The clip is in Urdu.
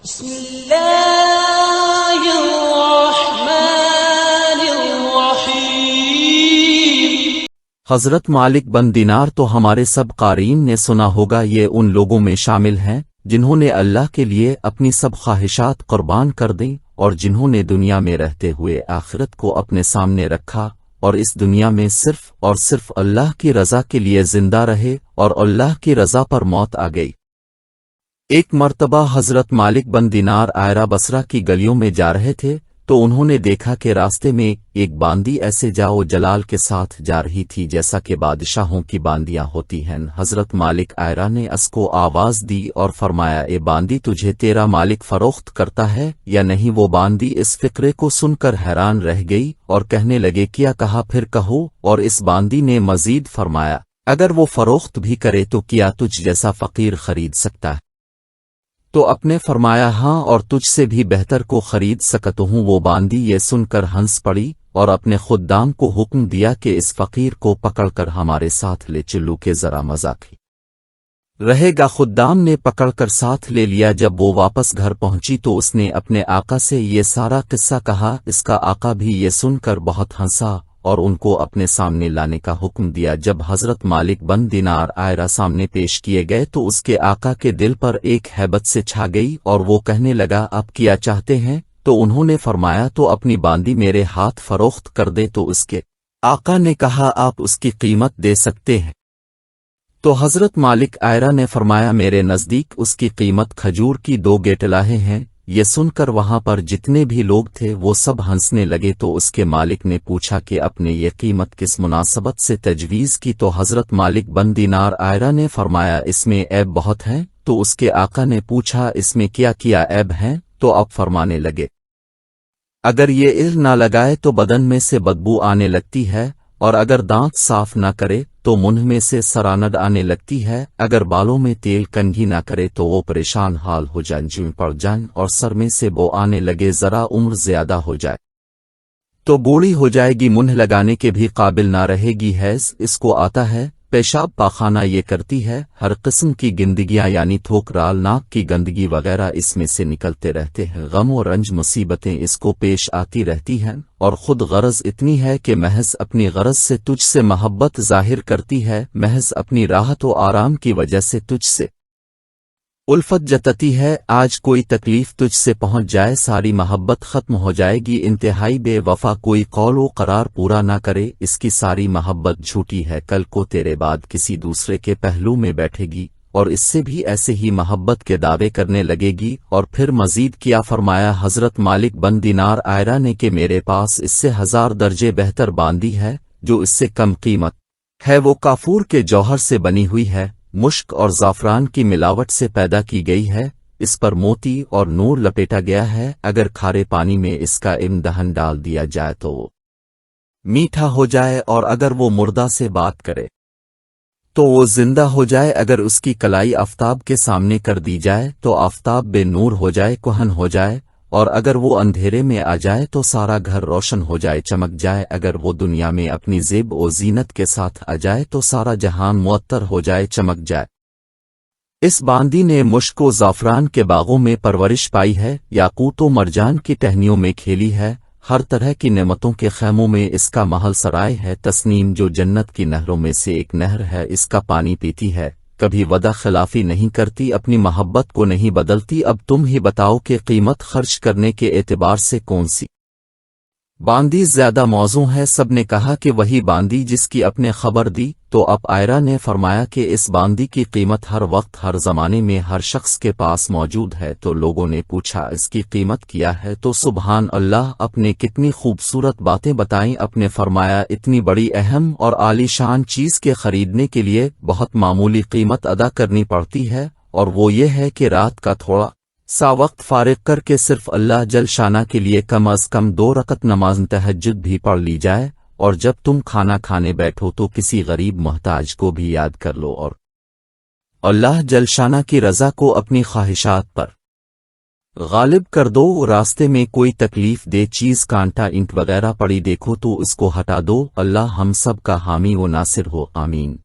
بسم اللہ الرحمن الرحیم۔ حضرت مالک بن دینار تو ہمارے سب قارئین نے سنا ہوگا، یہ ان لوگوں میں شامل ہیں جنہوں نے اللہ کے لیے اپنی سب خواہشات قربان کر دیں اور جنہوں نے دنیا میں رہتے ہوئے آخرت کو اپنے سامنے رکھا اور اس دنیا میں صرف اور صرف اللہ کی رضا کے لیے زندہ رہے اور اللہ کی رضا پر موت آ گئی۔ ایک مرتبہ حضرت مالک بن دینار آئرہ بصرہ کی گلیوں میں جا رہے تھے تو انہوں نے دیکھا کہ راستے میں ایک باندی ایسے جاؤ جلال کے ساتھ جا رہی تھی جیسا کہ بادشاہوں کی باندیاں ہوتی ہیں۔ حضرت مالک آئرہ نے اس کو آواز دی اور فرمایا، اے باندی، تجھے تیرا مالک فروخت کرتا ہے یا نہیں؟ وہ باندی اس فقرے کو سن کر حیران رہ گئی اور کہنے لگے، کیا کہا؟ پھر کہو۔ اور اس باندی نے مزید فرمایا، اگر وہ فروخت بھی کرے تو کیا تجھ جیسا فقیر خرید سکتا ہے؟ تو اپنے فرمایا، ہاں، اور تجھ سے بھی بہتر کو خرید سکتا ہوں۔ وہ باندی یہ سن کر ہنس پڑی اور اپنے خدام کو حکم دیا کہ اس فقیر کو پکڑ کر ہمارے ساتھ لے چلو کہ ذرا مذاق ہی رہے گا۔ خدام نے پکڑ کر ساتھ لے لیا۔ جب وہ واپس گھر پہنچی تو اس نے اپنے آقا سے یہ سارا قصہ کہا۔ اس کا آقا بھی یہ سن کر بہت ہنسا اور ان کو اپنے سامنے لانے کا حکم دیا۔ جب حضرت مالک بن دینار آئرہ سامنے پیش کیے گئے تو اس کے آقا کے دل پر ایک ہیبت سے چھا گئی اور وہ کہنے لگا، آپ کیا چاہتے ہیں؟ تو انہوں نے فرمایا، تو اپنی باندی میرے ہاتھ فروخت کر دے۔ تو اس کے آقا نے کہا، آپ اس کی قیمت دے سکتے ہیں؟ تو حضرت مالک آئرہ نے فرمایا، میرے نزدیک اس کی قیمت کھجور کی 2 گیٹلاہیں ہیں۔ یہ سن کر وہاں پر جتنے بھی لوگ تھے وہ سب ہنسنے لگے۔ تو اس کے مالک نے پوچھا کہ اپنے یہ قیمت کس مناسبت سے تجویز کی؟ تو حضرت مالک بن دینار آئرہ نے فرمایا، اس میں عیب بہت ہیں۔ تو اس کے آقا نے پوچھا، اس میں کیا کیا عیب ہیں؟ تو اب فرمانے لگے، اگر یہ علم نہ لگائے تو بدن میں سے بدبو آنے لگتی ہے، اور اگر دانت صاف نہ کرے تو منہ میں سے سرانڈ آنے لگتی ہے، اگر بالوں میں تیل کنگھی نہ کرے تو وہ پریشان حال ہو جائیں، جویں پڑ جائیں، اور سر میں سے بو آنے لگے، ذرا عمر زیادہ ہو جائے تو بوڑھی ہو جائے گی، منہ لگانے کے بھی قابل نہ رہے گی، حیض اس کو آتا ہے، پیشاب پاخانہ یہ کرتی ہے، ہر قسم کی گندگیاں یعنی تھوک رال ناک کی گندگی وغیرہ اس میں سے نکلتے رہتے ہیں، غم و رنج مصیبتیں اس کو پیش آتی رہتی ہیں، اور خود غرض اتنی ہے کہ محض اپنی غرض سے تجھ سے محبت ظاہر کرتی ہے، محض اپنی راحت و آرام کی وجہ سے تجھ سے الفت جتتی ہے۔ آج کوئی تکلیف تجھ سے پہنچ جائے، ساری محبت ختم ہو جائے گی، انتہائی بے وفا کوئی قول و قرار پورا نہ کرے، اس کی ساری محبت جھوٹی ہے، کل کو تیرے بعد کسی دوسرے کے پہلو میں بیٹھے گی اور اس سے بھی ایسے ہی محبت کے دعوے کرنے لگے گی۔ اور پھر مزید کیا فرمایا حضرت مالک بن دینار آئرہ نے کہ میرے پاس اس سے 1000 درجے بہتر باندی ہے جو اس سے کم قیمت ہے، وہ کافور کے جوہر سے بنی ہوئی ہے، مشک اور زعفران کی ملاوٹ سے پیدا کی گئی ہے، اس پر موتی اور نور لپیٹا گیا ہے، اگر کھارے پانی میں اس کا امتحان ڈال دیا جائے تو وہ میٹھا ہو جائے، اور اگر وہ مردہ سے بات کرے تو وہ زندہ ہو جائے، اگر اس کی کلائی آفتاب کے سامنے کر دی جائے تو آفتاب بے نور ہو جائے، کہن ہو جائے، اور اگر وہ اندھیرے میں آ جائے تو سارا گھر روشن ہو جائے، چمک جائے، اگر وہ دنیا میں اپنی زیب و زینت کے ساتھ آ جائے تو سارا جہان معطر ہو جائے، چمک جائے۔ اس باندی نے مشک و زعفران کے باغوں میں پرورش پائی ہے، یاقوت و مرجان کی ٹہنیوں میں کھیلی ہے، ہر طرح کی نعمتوں کے خیموں میں اس کا محل سرائے ہے، تسنیم جو جنت کی نہروں میں سے ایک نہر ہے، اس کا پانی پیتی ہے، کبھی وعدہ خلافی نہیں کرتی، اپنی محبت کو نہیں بدلتی۔ اب تم ہی بتاؤ کہ قیمت خرچ کرنے کے اعتبار سے کون سی باندی زیادہ موزوں ہے؟ سب نے کہا کہ وہی باندی جس کی اپنے خبر دی۔ تو اب آئرہ نے فرمایا کہ اس باندی کی قیمت ہر وقت ہر زمانے میں ہر شخص کے پاس موجود ہے۔ تو لوگوں نے پوچھا، اس کی قیمت کیا ہے؟ تو سبحان اللہ، اپنے کتنی خوبصورت باتیں بتائیں، اپنے فرمایا، اتنی بڑی اہم اور عالی شان چیز کے خریدنے کے لیے بہت معمولی قیمت ادا کرنی پڑتی ہے، اور وہ یہ ہے کہ رات کا تھوڑا سا وقت فارغ کر کے صرف اللہ جل شانہ کے لیے کم از کم 2 رکعت نماز تہجد بھی پڑھ لی جائے، اور جب تم کھانا کھانے بیٹھو تو کسی غریب محتاج کو بھی یاد کر لو، اور اللہ جل شانہ کی رضا کو اپنی خواہشات پر غالب کر دو۔ راستے میں کوئی تکلیف دے چیز، کانٹا، اینٹ وغیرہ پڑی دیکھو تو اس کو ہٹا دو، اللہ ہم سب کا حامی و ناصر ہو، آمین۔